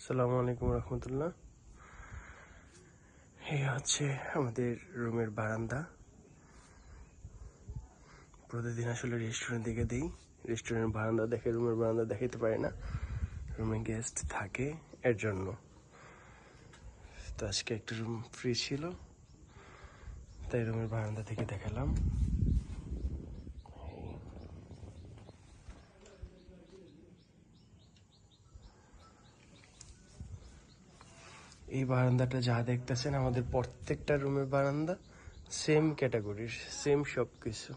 আসসালামু আলাইকুম রহমতুল্লাহ। এই হচ্ছে আমাদের রুমের বারান্দা। প্রতিদিন আসলে রেস্টুরেন্ট থেকে দিই, রেস্টুরেন্টের বারান্দা দেখে রুমের বারান্দা দেখাইতে পারি না, রুমে গেস্ট থাকে এর জন্য। তো আজকে একটা রুম ফ্রি ছিল, তাই রুমের বারান্দা থেকে দেখালাম। এই বারান্দাটা যা দেখতেছেন আমাদের প্রত্যেকটা রুমের বারান্দা সেম ক্যাটাগরির, সেম সব কিছু।